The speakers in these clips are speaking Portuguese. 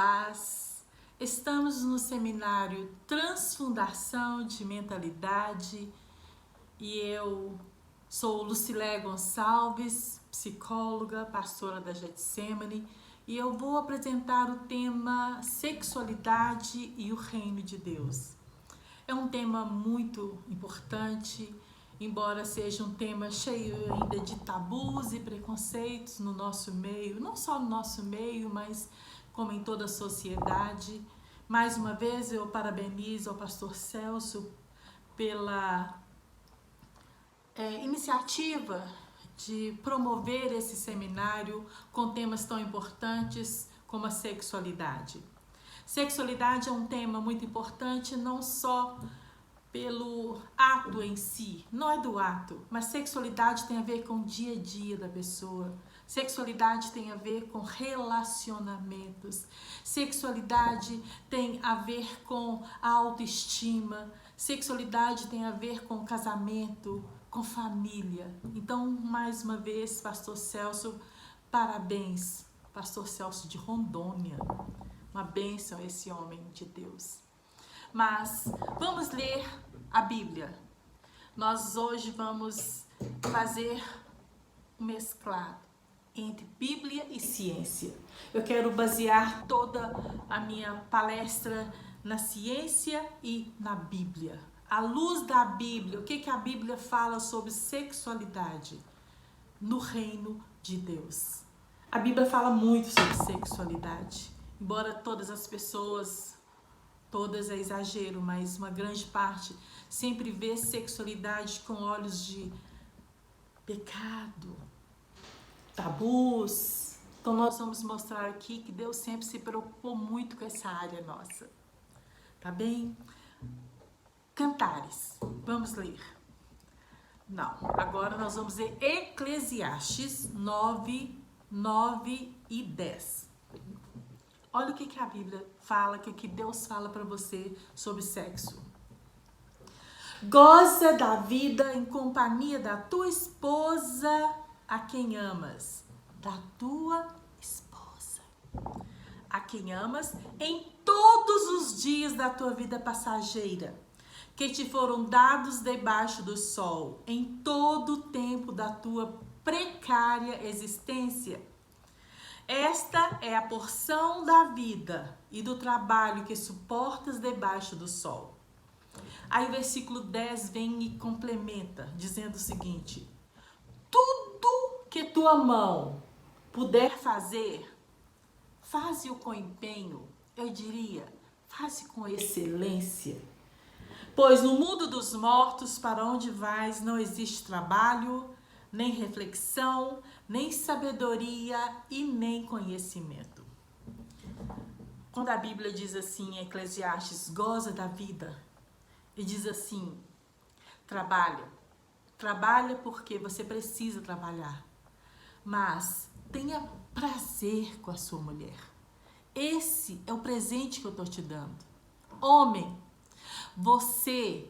paz. Estamos no seminário Transfundação de Mentalidade e eu sou Lucilé Gonçalves, psicóloga, pastora da Getsemane, e eu vou apresentar o tema Sexualidade e o Reino de Deus. É um tema muito importante, embora seja um tema cheio ainda de tabus e preconceitos no nosso meio, não só no nosso meio, mas como em toda a sociedade. Mais uma vez eu parabenizo ao pastor Celso pela iniciativa de promover esse seminário com temas tão importantes como a sexualidade. Sexualidade é um tema muito importante, não só pelo ato em si, não é do ato, mas sexualidade tem a ver com o dia a dia da pessoa. Sexualidade tem a ver com relacionamentos. Sexualidade tem a ver com a autoestima. Sexualidade tem a ver com casamento, com família. Então, mais uma vez, pastor Celso, parabéns. Pastor Celso de Rondônia. Uma bênção esse homem de Deus. Mas vamos ler a Bíblia. Nós hoje vamos fazer um mesclado entre Bíblia e ciência. Eu quero basear toda a minha palestra na ciência e na Bíblia. À luz da Bíblia, o que a Bíblia fala sobre sexualidade no reino de Deus? A Bíblia fala muito sobre sexualidade. Embora todas as pessoas, todas é exagero, mas uma grande parte sempre vê sexualidade com olhos de pecado, tabus. Então nós vamos mostrar aqui que Deus sempre se preocupou muito com essa área nossa. Tá bem? Cantares. Vamos ler. Não, agora nós vamos ler Eclesiastes 9, 9 e 10. Olha o que a Bíblia fala, o que Deus fala para você sobre sexo. Goza da vida em companhia da tua esposa a quem amas. Da tua esposa a quem amas em todos os dias da tua vida passageira, que te foram dados debaixo do sol, em todo o tempo da tua precária existência. Esta é a porção da vida e do trabalho que suportas debaixo do sol. Aí o versículo 10 vem e complementa, dizendo o seguinte: tudo que tua mão puder fazer, faze-o com empenho, eu diria, faze com excelência. Pois no mundo dos mortos, para onde vais, não existe trabalho, nem reflexão, nem sabedoria e nem conhecimento. Quando a Bíblia diz assim em Eclesiastes, goza da vida, e diz assim, trabalha porque você precisa trabalhar, mas tenha prazer com a sua mulher. Esse é o presente que eu estou te dando. Homem, você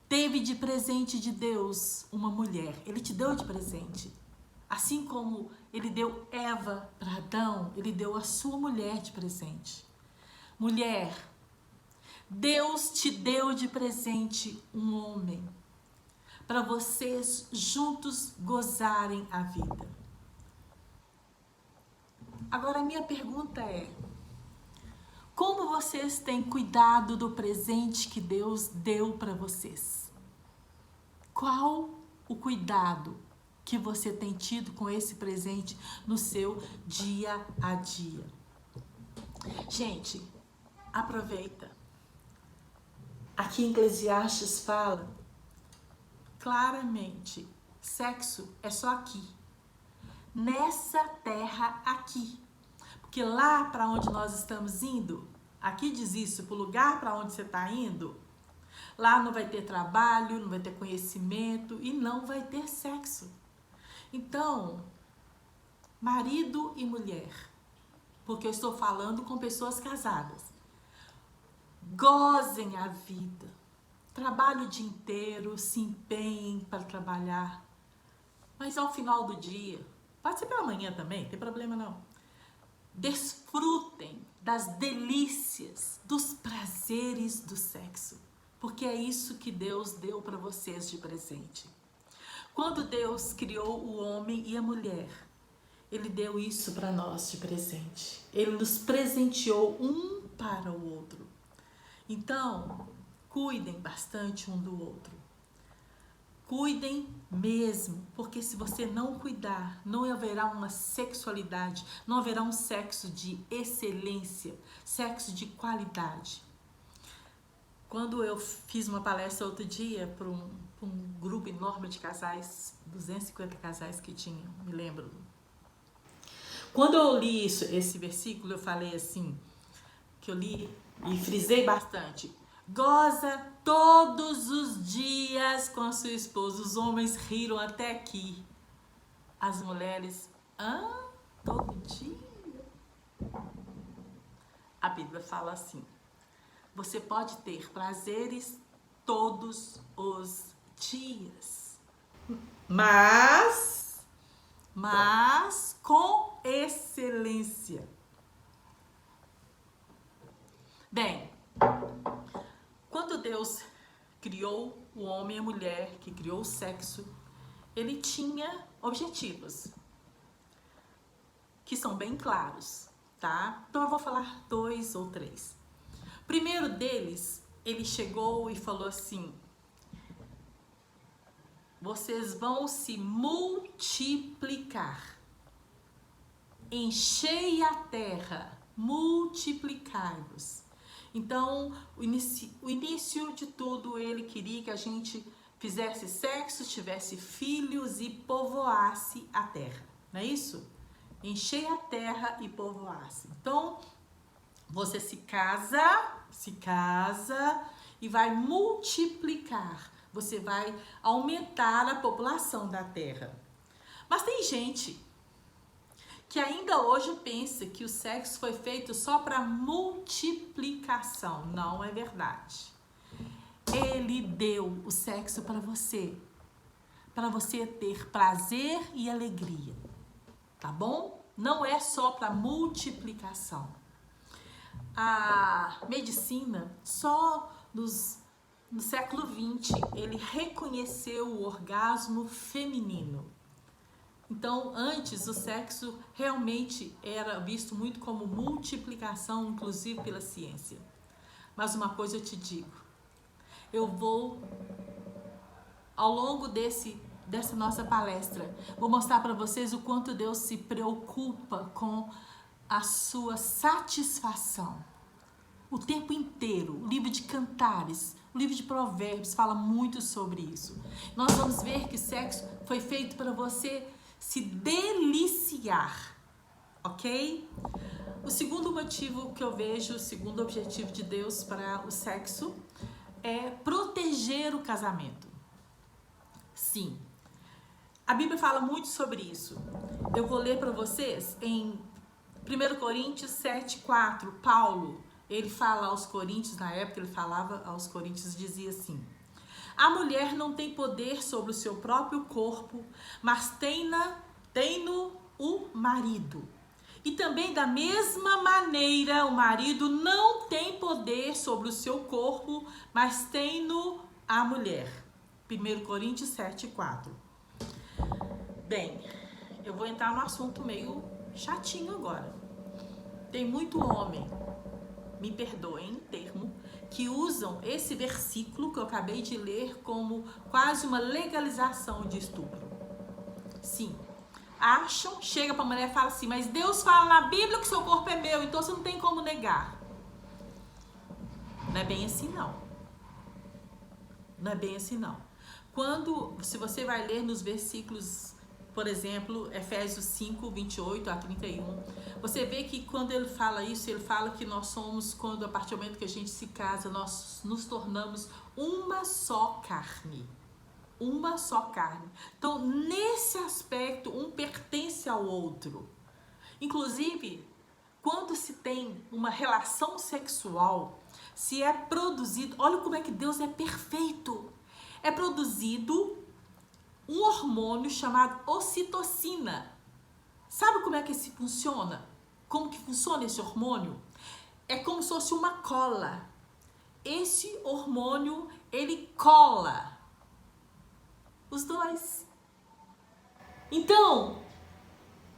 teve de presente de Deus uma mulher. Ele te deu de presente. Assim como ele deu Eva para Adão, ele deu a sua mulher de presente. Mulher, Deus te deu de presente um homem para vocês juntos gozarem a vida. Agora a minha pergunta é: como vocês têm cuidado do presente que Deus deu para vocês? Qual o cuidado que você tem tido com esse presente no seu dia a dia? Gente, aproveita. Aqui em Eclesiastes fala claramente, sexo é só aqui, nessa terra aqui. Porque lá para onde nós estamos indo, aqui diz isso, para o lugar para onde você está indo, lá não vai ter trabalho, não vai ter conhecimento e não vai ter sexo. Então, marido e mulher, porque eu estou falando com pessoas casadas, gozem a vida, trabalhem o dia inteiro, se empenhem para trabalhar, mas ao final do dia, pode ser pela manhã também, não tem problema não, desfrutem das delícias, dos prazeres do sexo. Porque é isso que Deus deu para vocês de presente. Quando Deus criou o homem e a mulher, Ele deu isso para nós de presente. Ele nos presenteou um para o outro. Então, cuidem bastante um do outro. Cuidem mesmo, porque se você não cuidar, não haverá uma sexualidade, não haverá um sexo de excelência, sexo de qualidade. Quando eu fiz uma palestra outro dia para um grupo enorme de casais, 250 casais que tinha, me lembro. Quando eu li esse versículo, eu falei assim, que eu li e frisei bastante. Goza todos os dias com a sua esposa. Os homens riram até aqui. As mulheres, todo dia? A Bíblia fala assim, você pode ter prazeres todos os dias, mas com excelência. Bem, quando Deus criou o homem e a mulher, que criou o sexo, Ele tinha objetivos, que são bem claros, tá? Então eu vou falar 2 ou 3. O primeiro deles, Ele chegou e falou assim, vocês vão se multiplicar, enchei a terra, multiplicai-vos. Então, o início de tudo, Ele queria que a gente fizesse sexo, tivesse filhos e povoasse a terra, não é isso? Enchei a terra e povoasse. Então, você se casa e vai multiplicar, você vai aumentar a população da terra. Mas tem gente que ainda hoje pensa que o sexo foi feito só para multiplicação. Não é verdade. Ele deu o sexo para você ter prazer e alegria, tá bom? Não é só para multiplicação. A medicina, só no século XX, ele reconheceu o orgasmo feminino. Então, antes, o sexo realmente era visto muito como multiplicação, inclusive pela ciência. Mas uma coisa eu te digo, eu vou, ao longo dessa nossa palestra, vou mostrar para vocês o quanto Deus se preocupa com a sua satisfação. O tempo inteiro, o livro de Cantares, o livro de Provérbios fala muito sobre isso. Nós vamos ver que o sexo foi feito para você se deliciar, ok? O segundo motivo que eu vejo, o segundo objetivo de Deus para o sexo é proteger o casamento. Sim, a Bíblia fala muito sobre isso. Eu vou ler para vocês em 1 Coríntios 7:4, Paulo, ele fala aos coríntios, na época ele falava aos coríntios, dizia assim, a mulher não tem poder sobre o seu próprio corpo, mas tem-no o marido. E também da mesma maneira, o marido não tem poder sobre o seu corpo, mas tem-no a mulher. 1 Coríntios 7:4. Bem, eu vou entrar no assunto meio chatinho agora. Tem muito homem, me perdoem o termo, que usam esse versículo que eu acabei de ler como quase uma legalização de estupro. Sim, acham, chega pra mulher e fala assim, mas Deus fala na Bíblia que seu corpo é meu, então você não tem como negar. Não é bem assim não. Não é bem assim não. Se você vai ler nos versículos, por exemplo, Efésios 5:28-31, você vê que quando ele fala isso, ele fala que nós somos, quando a partir do momento que a gente se casa, nós nos tornamos uma só carne. Uma só carne. Então, nesse aspecto, um pertence ao outro. Inclusive, quando se tem uma relação sexual, se é produzido, olha como é que Deus é perfeito. É produzido um hormônio chamado ocitocina. Sabe como é que esse funciona? Como que funciona esse hormônio? é como se fosse uma cola. Esse hormônio, ele cola os dois. Então,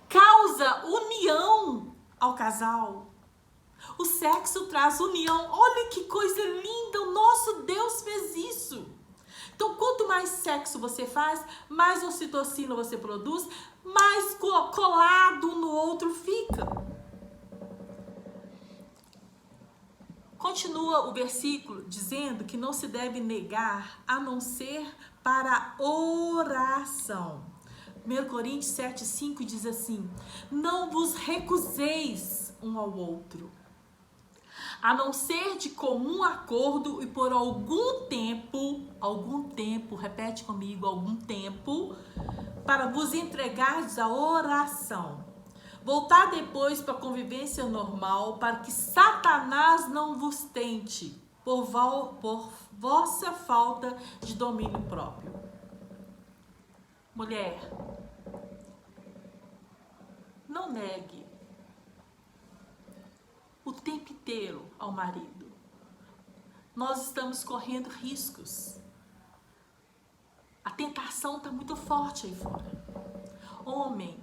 causa união ao casal. O sexo traz união. Olha que coisa linda, o nosso Deus fez isso. Então, quanto mais sexo você faz, mais ocitocina você produz, mais colado um no outro fica. Continua o versículo dizendo que não se deve negar a não ser para oração. 1 Coríntios 7,5 diz assim: não vos recuseis um ao outro, a não ser de comum acordo e por algum tempo, repete comigo, algum tempo, para vos entregardes à oração. Voltar depois para a convivência normal, para que Satanás não vos tente por vossa falta de domínio próprio. Mulher, não negue o tempo inteiro ao marido. Nós estamos correndo riscos. A tentação está muito forte aí fora. Homem,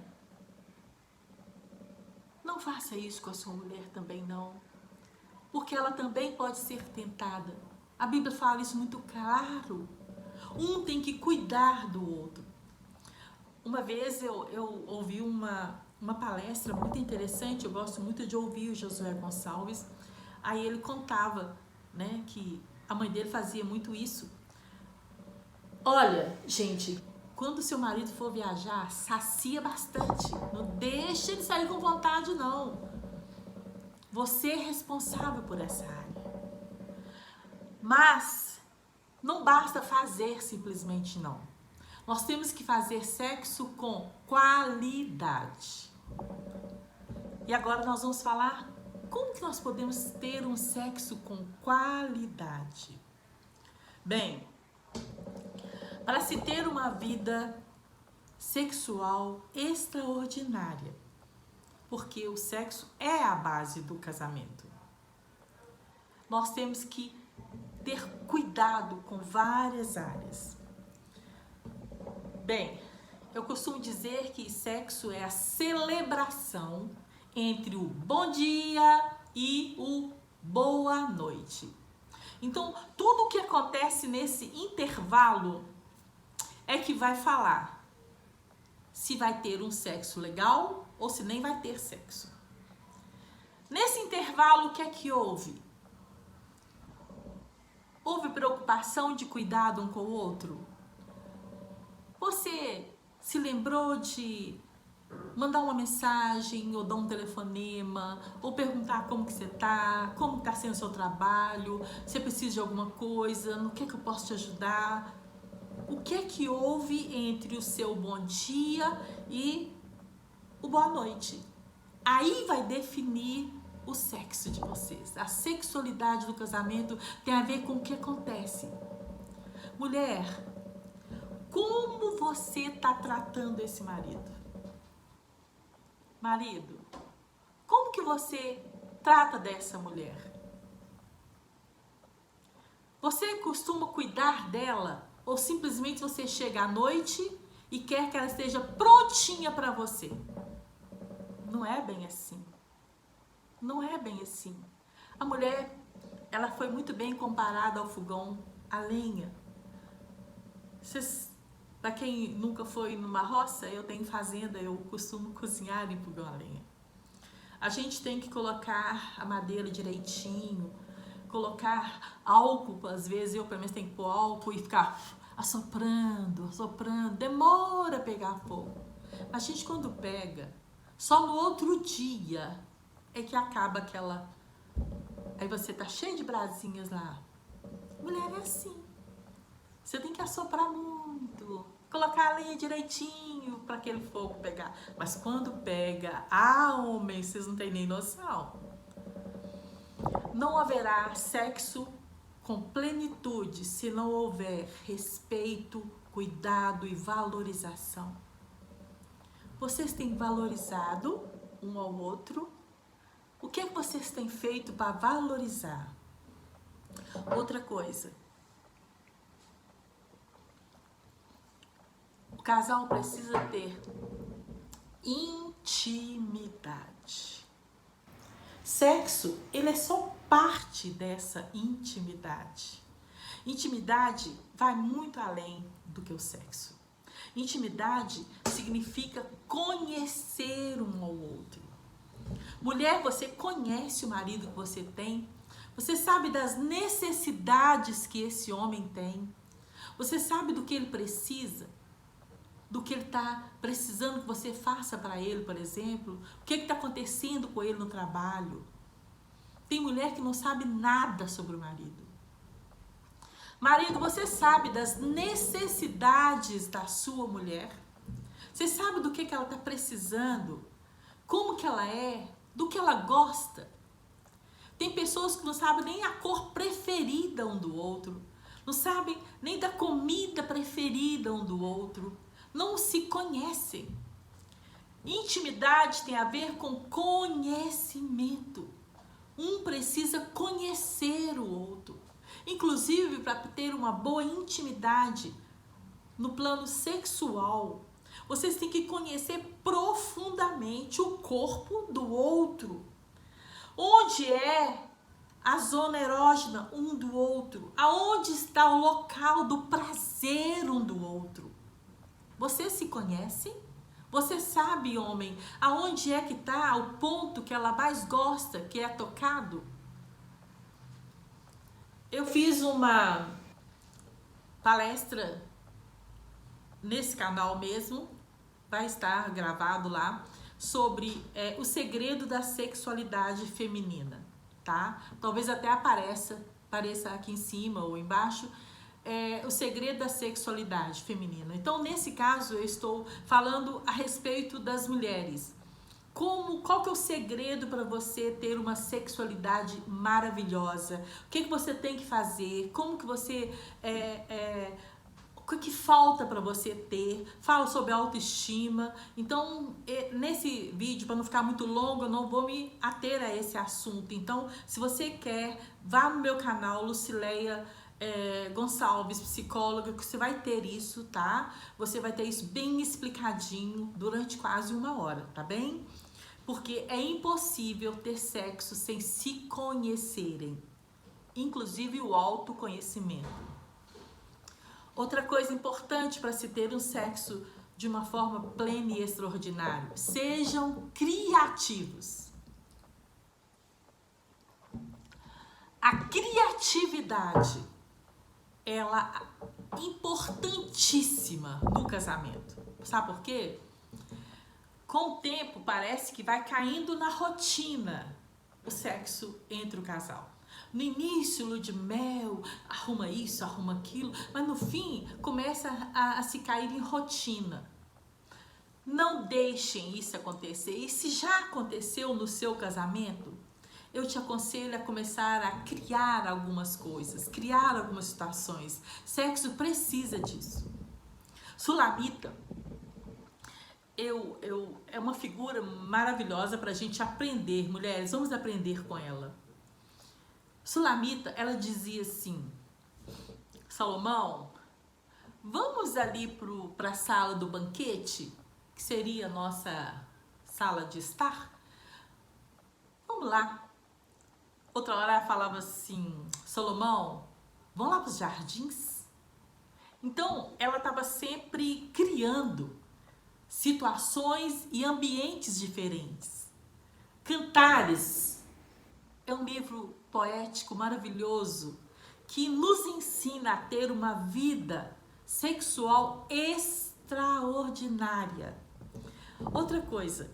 não faça isso com a sua mulher também não, porque ela também pode ser tentada. A Bíblia fala isso muito claro. Um tem que cuidar do outro. Uma vez eu ouvi uma palestra muito interessante, eu gosto muito de ouvir o Josué Gonçalves. Aí ele contava, né, que a mãe dele fazia muito isso. Olha, gente, quando seu marido for viajar, sacia bastante. Não deixa ele sair com vontade, não. Você é responsável por essa área. Mas não basta fazer simplesmente, não. Nós temos que fazer sexo com qualidade. E agora nós vamos falar como que nós podemos ter um sexo com qualidade. Bem, para se ter uma vida sexual extraordinária, porque o sexo é a base do casamento, nós temos que ter cuidado com várias áreas. Bem, eu costumo dizer que sexo é a celebração entre o bom dia e o boa noite. Então, tudo o que acontece nesse intervalo é que vai falar se vai ter um sexo legal ou se nem vai ter sexo. Nesse intervalo, o que é que houve? Houve preocupação de cuidado um com o outro? Você se lembrou de mandar uma mensagem ou dar um telefonema ou perguntar como que você tá, como está sendo o seu trabalho, se precisa de alguma coisa, no que é que eu posso te ajudar? O que é que houve entre o seu bom dia e o boa noite? Aí vai definir o sexo de vocês. A sexualidade do casamento tem a ver com o que acontece. Mulher, como você está tratando esse marido? Marido, como que você trata dessa mulher? Você costuma cuidar dela ou simplesmente você chega à noite e quer que ela esteja prontinha para você? Não é bem assim. Não é bem assim. A mulher, ela foi muito bem comparada ao fogão a lenha. Para quem nunca foi numa roça, eu tenho fazenda, eu costumo cozinhar em fogão a lenha. A gente tem que colocar a madeira direitinho, colocar álcool, às vezes eu pelo menos tenho que pôr álcool e ficar assoprando, demora a pegar fogo. A gente quando pega, só no outro dia é que acaba aquela... Aí você tá cheio de brasinhas lá. Mulher é assim. Você tem que assoprar muito, colocar a lenha direitinho para aquele fogo pegar. Mas quando pega, homem, vocês não têm nem noção. Não haverá sexo com plenitude se não houver respeito, cuidado e valorização. Vocês têm valorizado um ao outro? O que é que vocês têm feito para valorizar? Outra coisa, o casal precisa ter intimidade. Sexo, ele é só parte dessa intimidade. Intimidade vai muito além do que o sexo. Intimidade significa conhecer um ao outro. Mulher, você conhece o marido que você tem? Você sabe das necessidades que esse homem tem? Você sabe do que ele precisa? Do que ele está precisando que você faça para ele, por exemplo? O que está acontecendo com ele no trabalho? Tem mulher que não sabe nada sobre o marido. Marido, você sabe das necessidades da sua mulher? Você sabe do que ela está precisando? Como que ela é? Do que ela gosta? Tem pessoas que não sabem nem a cor preferida um do outro. Não sabem nem da comida preferida um do outro. Não se conhecem. Intimidade tem a ver com conhecimento. Um precisa conhecer o outro. Inclusive, para ter uma boa intimidade no plano sexual, vocês têm que conhecer profundamente o corpo do outro. Onde é a zona erógena um do outro? Aonde está o local do prazer um do outro? Você se conhece? Você sabe, homem, aonde é que está o ponto que ela mais gosta, que é tocado? Eu fiz uma palestra nesse canal mesmo, vai estar gravado lá, sobre o segredo da sexualidade feminina, tá? Talvez até apareça aqui em cima ou embaixo, o segredo da sexualidade feminina. Então, nesse caso, eu estou falando a respeito das mulheres. Qual que é o segredo para você ter uma sexualidade maravilhosa? O que você tem que fazer? Como que você... o que falta para você ter? Falo sobre autoestima. Então, nesse vídeo, para não ficar muito longo, eu não vou me ater a esse assunto. Então, se você quer, vá no meu canal, Lucileia Gonçalves, psicóloga, que você vai ter isso, tá? Você vai ter isso bem explicadinho durante quase 1 hora, tá bem? Porque é impossível ter sexo sem se conhecerem, inclusive o autoconhecimento. Outra coisa importante para se ter um sexo de uma forma plena e extraordinária: sejam criativos. A criatividade, ela é importantíssima no casamento. Sabe por quê? Com o tempo, parece que vai caindo na rotina o sexo entre o casal. No início, lua de mel, arruma isso, arruma aquilo, mas no fim, começa a se cair em rotina. Não deixem isso acontecer. E se já aconteceu no seu casamento, eu te aconselho a começar a criar algumas coisas, criar algumas situações. Sexo precisa disso. Sulamita é uma figura maravilhosa para a gente aprender. Mulheres, vamos aprender com ela. Sulamita, ela dizia assim: Salomão, vamos ali para a sala do banquete, que seria a nossa sala de estar? Vamos lá. Outra hora ela falava assim: Salomão, vamos lá para os jardins? Então, ela estava sempre criando situações e ambientes diferentes. Cantares é um livro poético maravilhoso que nos ensina a ter uma vida sexual extraordinária. Outra coisa,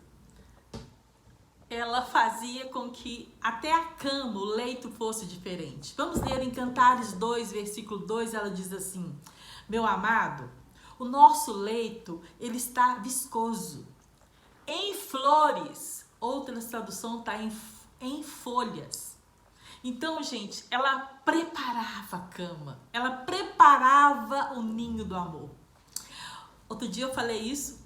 ela fazia com que até a cama, o leito fosse diferente. Vamos ler em Cantares 2, versículo 2, ela diz assim: meu amado, o nosso leito, ele está viscoso, em flores. Outra tradução está em folhas. Então, gente, ela preparava a cama, ela preparava o ninho do amor. Outro dia eu falei isso,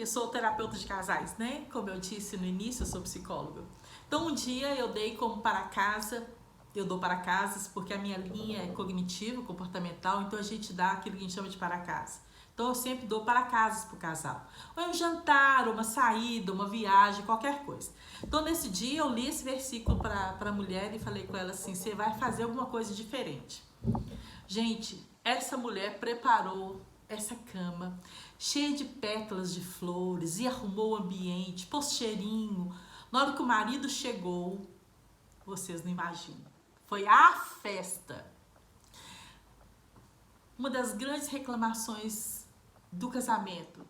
eu sou terapeuta de casais, né? Como eu disse no início, eu sou psicóloga. Então, um dia eu dei como para casa, eu dou para casas, porque a minha linha é cognitivo, comportamental, então a gente dá aquilo que a gente chama de para casa. Então, eu sempre dou para casas para o casal. Ou é um jantar, uma saída, uma viagem, qualquer coisa. Então, nesse dia, eu li esse versículo para a mulher e falei com ela assim, você vai fazer alguma coisa diferente. Gente, essa mulher preparou essa cama cheia de pétalas de flores e arrumou o ambiente, pôs cheirinho. Na hora que o marido chegou, vocês não imaginam, foi a festa. Uma das grandes reclamações do casamento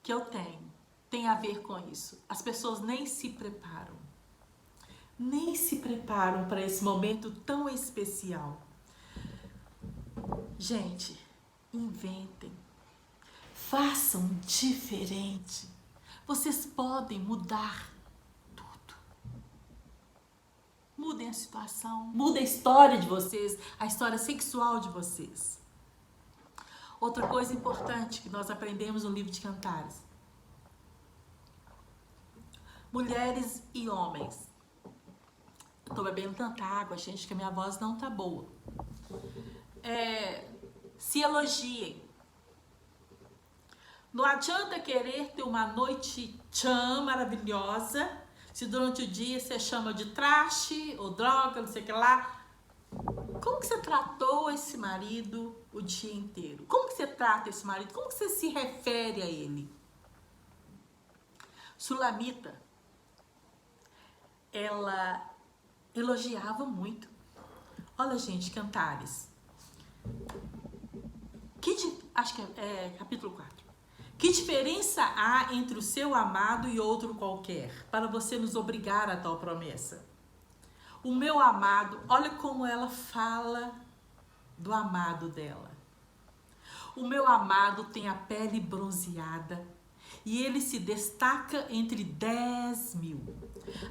que eu tenho tem a ver com isso. As pessoas nem se preparam para esse momento tão especial. Gente, inventem, façam diferente. Vocês podem mudar tudo. Mudem a situação, mudem a história de vocês, a história sexual de vocês. Outra coisa importante que nós aprendemos no livro de Cantares. Mulheres e homens. Eu tô bebendo tanta água, gente, que a minha voz não tá boa. Se elogiem. Não adianta querer ter uma noite tchan maravilhosa, se durante o dia você chama de traste ou droga, não sei o que lá. Como que você tratou esse marido o dia inteiro? Como que você trata esse marido? Como que você se refere a ele? Sulamita, ela elogiava muito. Olha, gente, Cantares. Acho que é capítulo 4. Que diferença há entre o seu amado e outro qualquer, para você nos obrigar a tal promessa? O meu amado, olha como ela fala do amado dela. O meu amado tem a pele bronzeada e ele se destaca entre 10.000.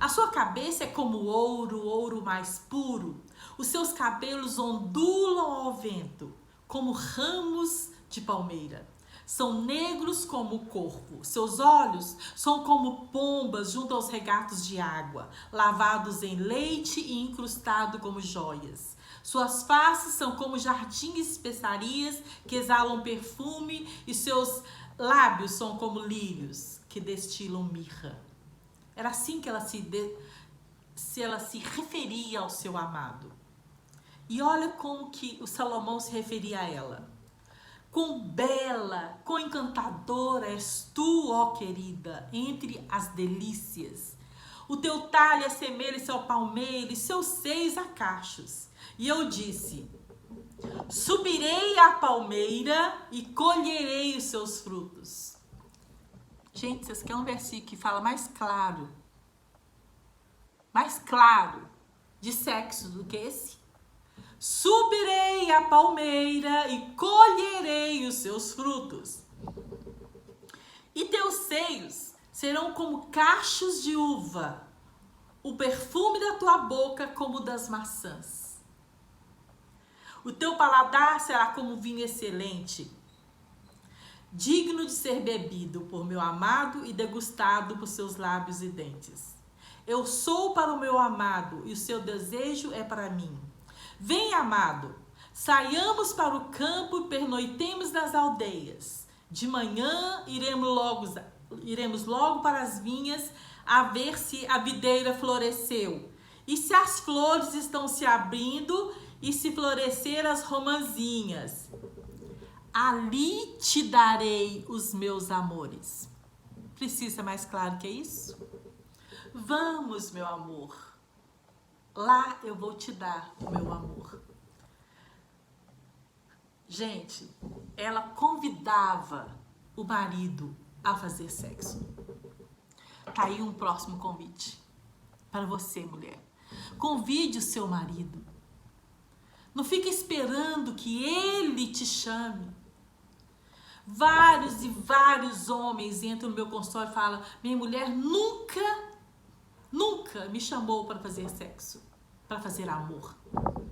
A sua cabeça é como ouro mais puro. Os seus cabelos ondulam ao vento, como ramos de palmeira. São negros como o corpo. Seus olhos são como pombas junto aos regatos de água, lavados em leite e incrustados como joias. Suas faces são como jardins de especiarias que exalam perfume e seus lábios são como lírios que destilam mirra. Era assim que ela se referia ao seu amado. E olha como que o Salomão se referia a ela. Quão bela, quão encantadora és tu, ó querida, entre as delícias. O teu talhe assemelha-se ao palmeiro e seus seios a cachos. E eu disse, subirei à palmeira e colherei os seus frutos. Gente, vocês querem um versículo que fala mais claro de sexo do que esse? Subirei à palmeira e colherei os seus frutos. E teus seios serão como cachos de uva, o perfume da tua boca como das maçãs. O teu paladar será como vinho excelente, digno de ser bebido por meu amado e degustado por seus lábios e dentes. Eu sou para o meu amado e o seu desejo é para mim. Vem, amado, saiamos para o campo e pernoitemos nas aldeias. De manhã iremos logo para as vinhas a ver se a videira floresceu. E se as flores estão se abrindo e se florescer as romanzinhas. Ali te darei os meus amores. Precisa mais claro que isso? Vamos, meu amor. Lá eu vou te dar o meu amor. Gente, ela convidava o marido a fazer sexo. Tá aí um próximo convite para você, mulher. Convide o seu marido. Não fique esperando que ele te chame. Vários e vários homens entram no meu consultório e falam, minha mulher nunca me chamou para fazer sexo, para fazer amor.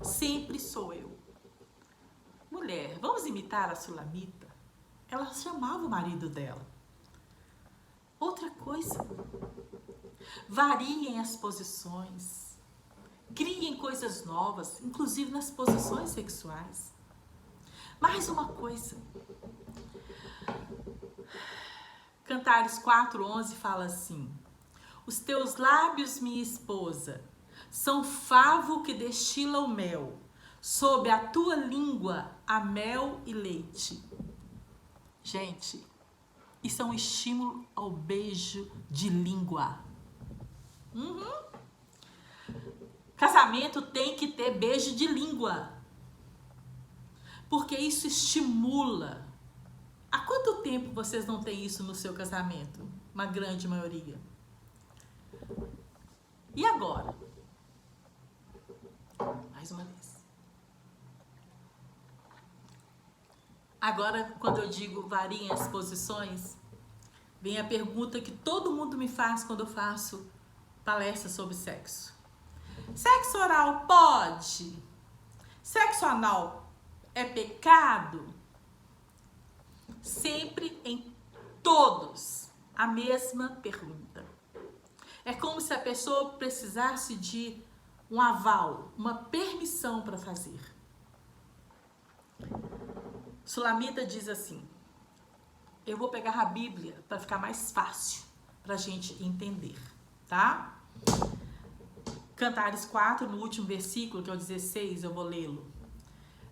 Sempre sou eu. Mulher, vamos imitar a Sulamita? Ela chamava o marido dela. Outra coisa, variem as posições, criem coisas novas, inclusive nas posições sexuais. Mais uma coisa, Cantares 4:11 fala assim: os teus lábios, minha esposa, são favo que destila o mel, sob a tua língua há mel e leite. Gente, isso é um estímulo ao beijo de língua. Casamento tem que ter beijo de língua, porque isso estimula. Há quanto tempo vocês não têm isso no seu casamento? Uma grande maioria. E agora? Mais uma vez. Agora, quando eu digo variem as posições, vem a pergunta que todo mundo me faz quando eu faço palestra sobre sexo. Sexo oral pode? Sexo anal é pecado? Sempre em todos a mesma pergunta. É como se a pessoa precisasse de um aval, uma permissão para fazer. Sulamita diz assim, eu vou pegar a Bíblia para ficar mais fácil para a gente entender, tá? Cantares 4, no último versículo, que é o 16, eu vou lê-lo.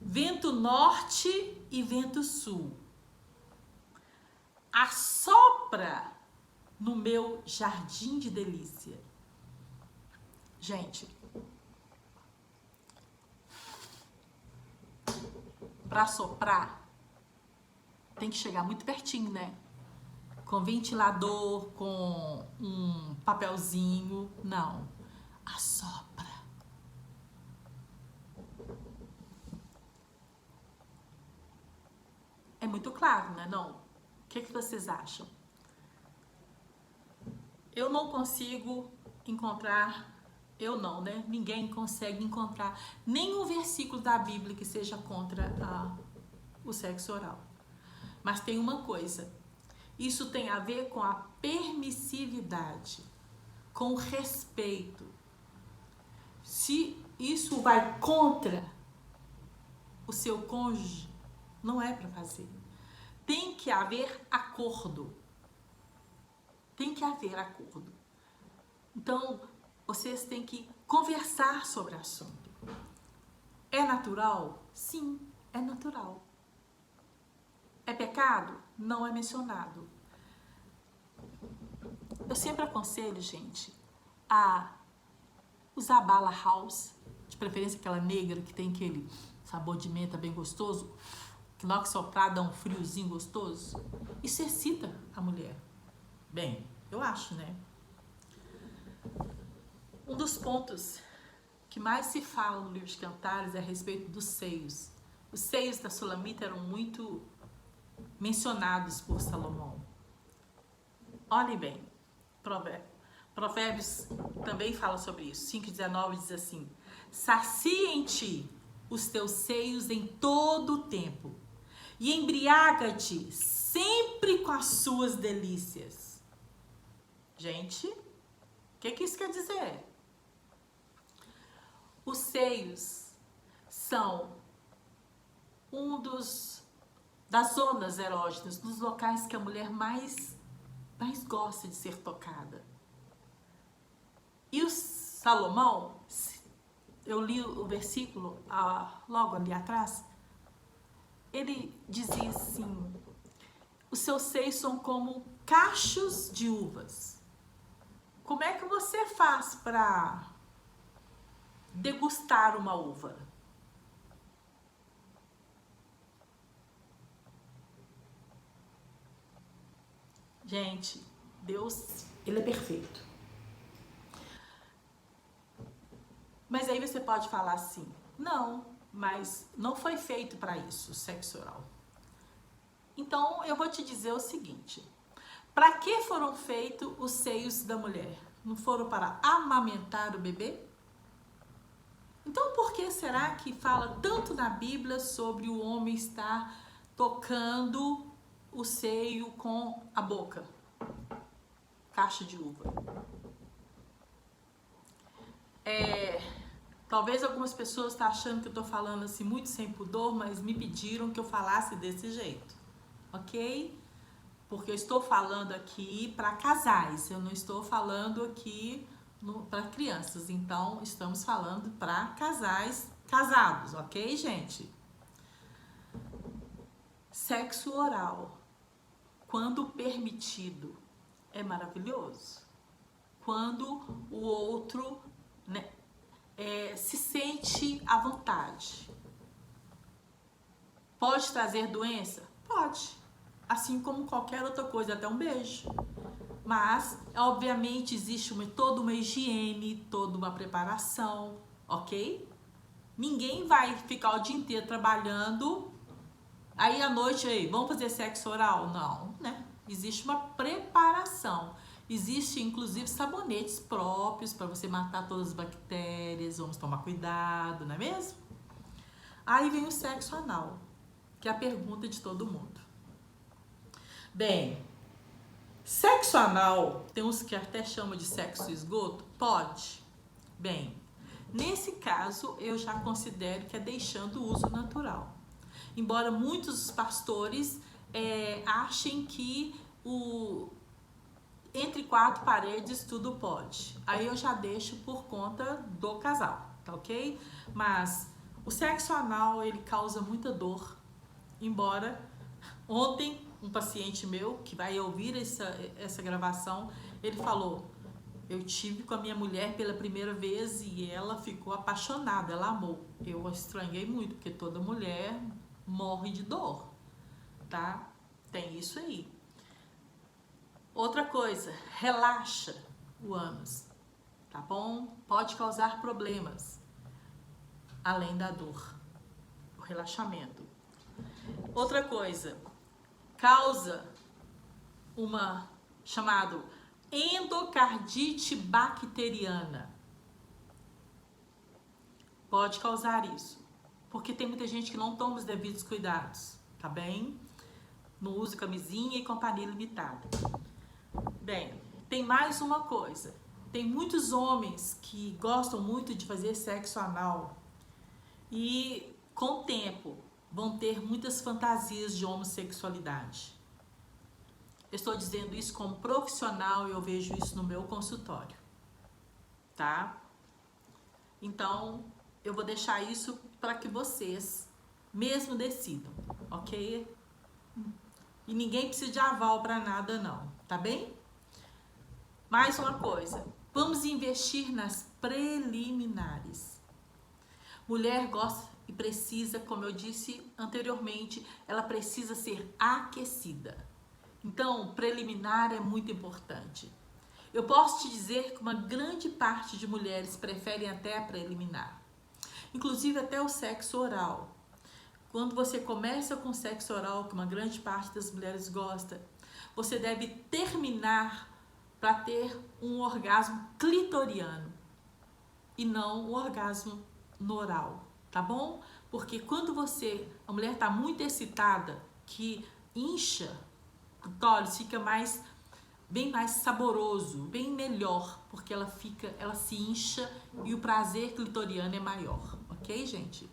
Vento norte e vento sul assopra no meu jardim de delícia. Gente, para soprar, tem que chegar muito pertinho, né? Com ventilador, com um papelzinho. Não. Assopra. É muito claro, né? Não. O que vocês acham? Eu não consigo encontrar, eu não, né? Ninguém consegue encontrar nenhum versículo da Bíblia que seja contra o sexo oral. Mas tem uma coisa, isso tem a ver com a permissividade, com o respeito. Se isso vai contra o seu cônjuge, não é para fazer. Tem que haver acordo. Tem que haver acordo. Então, vocês têm que conversar sobre o assunto. É natural? Sim, é natural. É pecado? Não é mencionado. Eu sempre aconselho, gente, a usar bala house, de preferência aquela negra que tem aquele sabor de menta bem gostoso, que na hora que soprar dá um friozinho gostoso. Isso excita a mulher. Bem, eu acho, né? Um dos pontos que mais se fala no livro de Cantares é a respeito dos seios. Os seios da Sulamita eram muito mencionados por Salomão. Olhem bem, Provérbios também fala sobre isso. 5:19 diz assim: sacia em ti os teus seios em todo o tempo e embriaga-te sempre com as suas delícias. Gente, o que isso quer dizer? Os seios são das zonas erógenas, dos locais que a mulher mais gosta de ser tocada. E o Salomão, eu li o versículo logo ali atrás, ele dizia assim: os seus seios são como cachos de uvas. Como é que você faz para degustar uma uva? Gente, Deus, ele é perfeito. Mas aí você pode falar assim: não, mas não foi feito para isso, o sexo oral. Então, eu vou te dizer o seguinte: para que foram feitos os seios da mulher? Não foram para amamentar o bebê? Então, por que será que fala tanto na Bíblia sobre o homem estar tocando o seio com a boca? caixa de uva. Talvez algumas pessoas estão achando que eu estou falando assim muito sem pudor, mas me pediram que eu falasse desse jeito, ok? Porque eu estou falando aqui para casais, eu não estou falando aqui para crianças. Então, estamos falando para casais casados, ok, gente? Sexo oral, quando permitido, é maravilhoso. Quando o outro, né, se sente à vontade. Pode trazer doença? Pode. Assim como qualquer outra coisa, até um beijo. Mas, obviamente, existe toda uma higiene, toda uma preparação, ok? Ninguém vai ficar o dia inteiro trabalhando, aí à noite, aí, vamos fazer sexo oral? Não, né? Existe uma preparação. Existe, inclusive, sabonetes próprios para você matar todas as bactérias. Vamos tomar cuidado, não é mesmo? Aí vem o sexo anal, que é a pergunta de todo mundo. Bem, sexo anal, tem uns que até chamam de sexo esgoto? Pode. Bem, nesse caso, eu já considero que é deixando o uso natural. Embora muitos pastores achem que entre quatro paredes tudo pode. Aí eu já deixo por conta do casal, tá ok? Mas o sexo anal, ele causa muita dor. Embora ontem um paciente meu que vai ouvir essa gravação, ele falou: eu tive com a minha mulher pela primeira vez e ela ficou apaixonada, ela amou. Eu estranhei muito, porque toda mulher morre de dor, tá? Tem isso aí. Outra coisa, relaxa o ânus, tá bom? Pode causar problemas, além da dor, o relaxamento. Outra coisa, causa uma chamado endocardite bacteriana. Pode causar isso, porque tem muita gente que não toma os devidos cuidados, tá bem? Não usa camisinha e companhia limitada. Bem, tem mais uma coisa. Tem muitos homens que gostam muito de fazer sexo anal e, com o tempo, vão ter muitas fantasias de homossexualidade. Eu estou dizendo isso como profissional e eu vejo isso no meu consultório, tá? Então, eu vou deixar isso para que vocês mesmo decidam, ok? E ninguém precisa de aval para nada não, tá bem? Mais uma coisa, vamos investir nas preliminares. Mulher gosta e precisa, como eu disse anteriormente, ela precisa ser aquecida. Então, preliminar é muito importante. Eu posso te dizer que uma grande parte de mulheres preferem até a preliminar. Inclusive até o sexo oral. Quando você começa com sexo oral, que uma grande parte das mulheres gosta, você deve terminar para ter um orgasmo clitoriano e não um orgasmo no oral, tá bom? Porque quando a mulher está muito excitada, que incha, o clitóris fica bem mais saboroso, bem melhor, porque ela se incha e o prazer clitoriano é maior, ok, gente?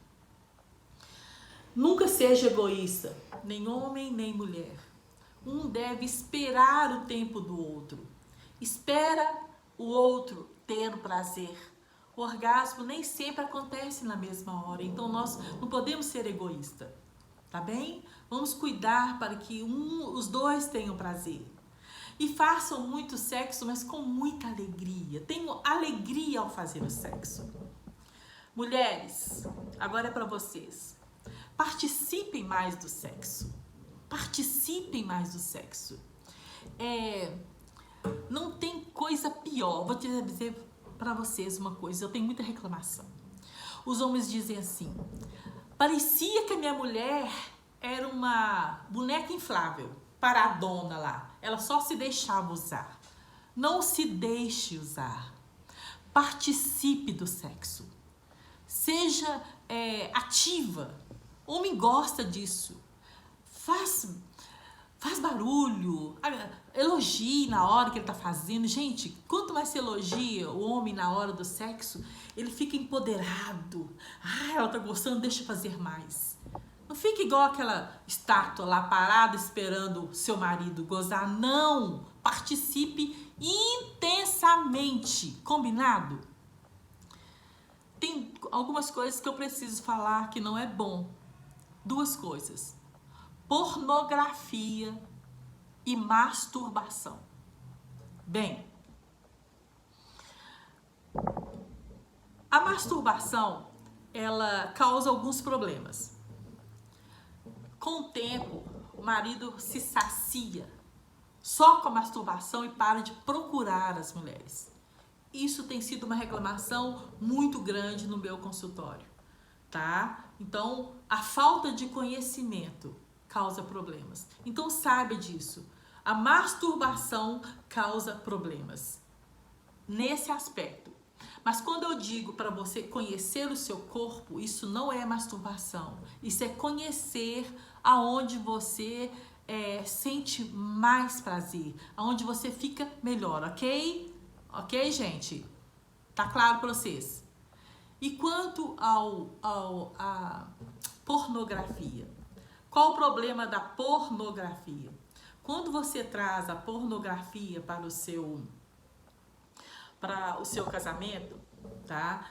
Nunca seja egoísta, nem homem nem mulher. Um deve esperar o tempo do outro. Espera o outro ter o prazer. O orgasmo nem sempre acontece na mesma hora, então nós não podemos ser egoístas, tá bem? Vamos cuidar para que os dois tenham prazer. E façam muito sexo, mas com muita alegria. Tenham alegria ao fazer o sexo. Mulheres, agora é para vocês. Participem mais do sexo. Participem mais do sexo. Não tem coisa pior. Vou te dizer para vocês uma coisa. Eu tenho muita reclamação. Os homens dizem assim: parecia que a minha mulher era uma boneca inflável, paradona lá. Ela só se deixava usar. Não se deixe usar. Participe do sexo. Seja ativa. Homem gosta disso. Faça faz barulho, elogie na hora que ele tá fazendo. Gente, quanto mais se elogia o homem na hora do sexo, ele fica empoderado. Ah, ela tá gostando, deixa eu fazer mais. Não fica igual aquela estátua lá parada esperando seu marido gozar. Não! Participe intensamente. Combinado? Tem algumas coisas que eu preciso falar que não é bom. Duas coisas: pornografia e masturbação. Bem, a masturbação, ela causa alguns problemas. Com o tempo, o marido se sacia só com a masturbação e para de procurar as mulheres. Isso tem sido uma reclamação muito grande no meu consultório, tá? Então, a falta de conhecimento causa problemas. Então, saiba disso. A masturbação causa problemas nesse aspecto. Mas quando eu digo para você conhecer o seu corpo, isso não é masturbação. Isso é conhecer aonde você sente mais prazer, aonde você fica melhor, ok? Ok, gente? Tá claro para vocês? E quanto à pornografia? Qual o problema da pornografia? Quando você traz a pornografia para o seu casamento, tá?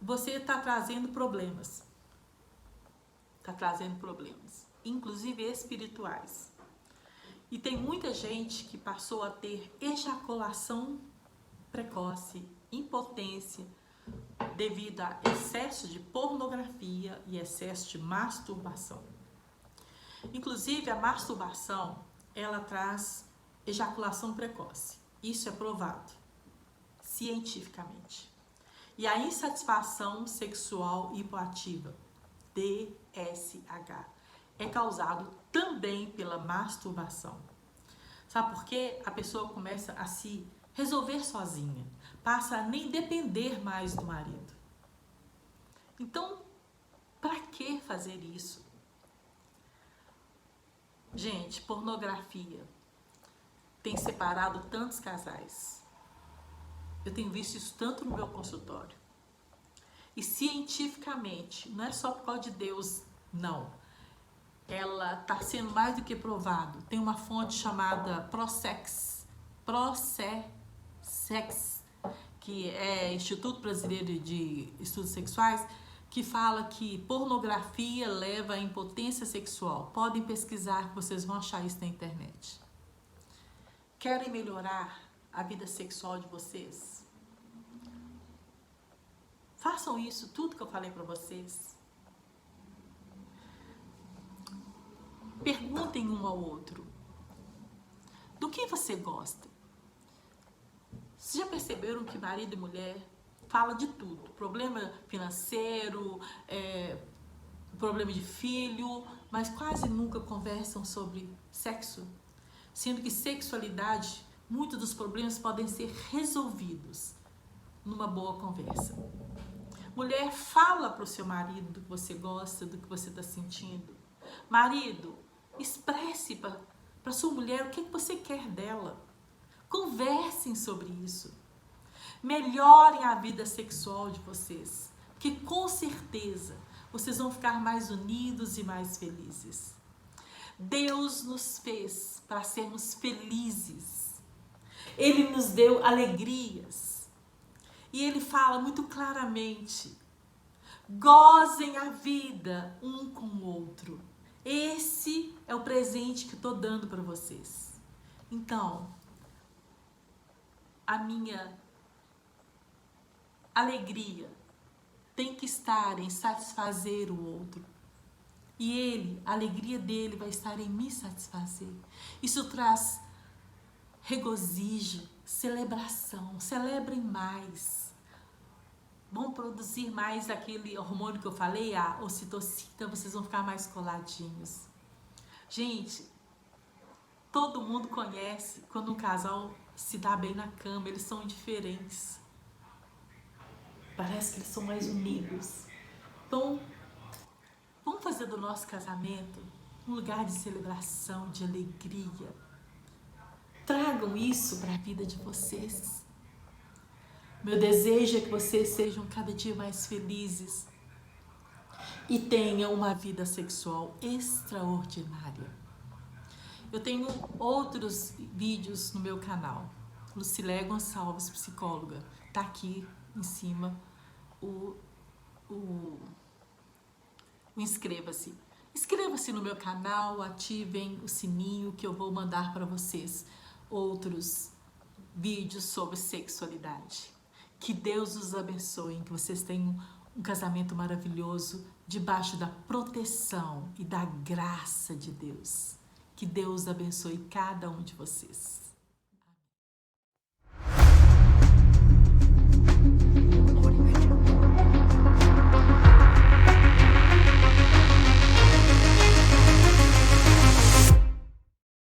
Você está trazendo problemas. Está trazendo problemas, inclusive espirituais. E tem muita gente que passou a ter ejaculação precoce, impotência, devido a excesso de pornografia e excesso de masturbação. Inclusive, a masturbação, ela traz ejaculação precoce. Isso é provado cientificamente. E a insatisfação sexual hipoativa, DSH, é causado também pela masturbação. Sabe por quê? A pessoa começa a se resolver sozinha, passa a nem depender mais do marido. Então, para que fazer isso? Gente, pornografia tem separado tantos casais. Eu tenho visto isso tanto no meu consultório. E cientificamente, não é só por causa de Deus, não. Ela está sendo mais do que provado. Tem uma fonte chamada Prosex, que é Instituto Brasileiro de Estudos Sexuais, que fala que pornografia leva à impotência sexual. Podem pesquisar que vocês vão achar isso na internet. Querem melhorar a vida sexual de vocês? Façam isso, tudo que eu falei para vocês. Perguntem um ao outro. Do que você gosta? Vocês já perceberam que marido e mulher fala de tudo? Problema financeiro, problema de filho, mas quase nunca conversam sobre sexo. Sendo que sexualidade, muitos dos problemas podem ser resolvidos numa boa conversa. Mulher, fala para o seu marido do que você gosta, do que você está sentindo. Marido, expresse para sua mulher o que você quer dela. Conversem sobre isso. Melhorem a vida sexual de vocês, porque com certeza vocês vão ficar mais unidos e mais felizes. Deus nos fez para sermos felizes. Ele nos deu alegrias. E Ele fala muito claramente: gozem a vida um com o outro. Esse é o presente que eu estou dando para vocês. Então, a minha alegria tem que estar em satisfazer o outro. E a alegria dele vai estar em me satisfazer. Isso traz regozijo, celebração. Celebrem mais. Vão produzir mais aquele hormônio que eu falei, a ocitocina, vocês vão ficar mais coladinhos. Gente, todo mundo conhece quando um casal se dá bem na cama, eles são diferentes. Parece que eles são mais unidos. Então, vamos fazer do nosso casamento um lugar de celebração, de alegria. Tragam isso para a vida de vocês. Meu desejo é que vocês sejam cada dia mais felizes e tenham uma vida sexual extraordinária. Eu tenho outros vídeos no meu canal. Lucilé Gonçalves, psicóloga. Tá aqui em cima o inscreva-se. Inscreva-se no meu canal, ativem o sininho que eu vou mandar para vocês outros vídeos sobre sexualidade. Que Deus os abençoe, que vocês tenham um casamento maravilhoso debaixo da proteção e da graça de Deus. Que Deus abençoe cada um de vocês.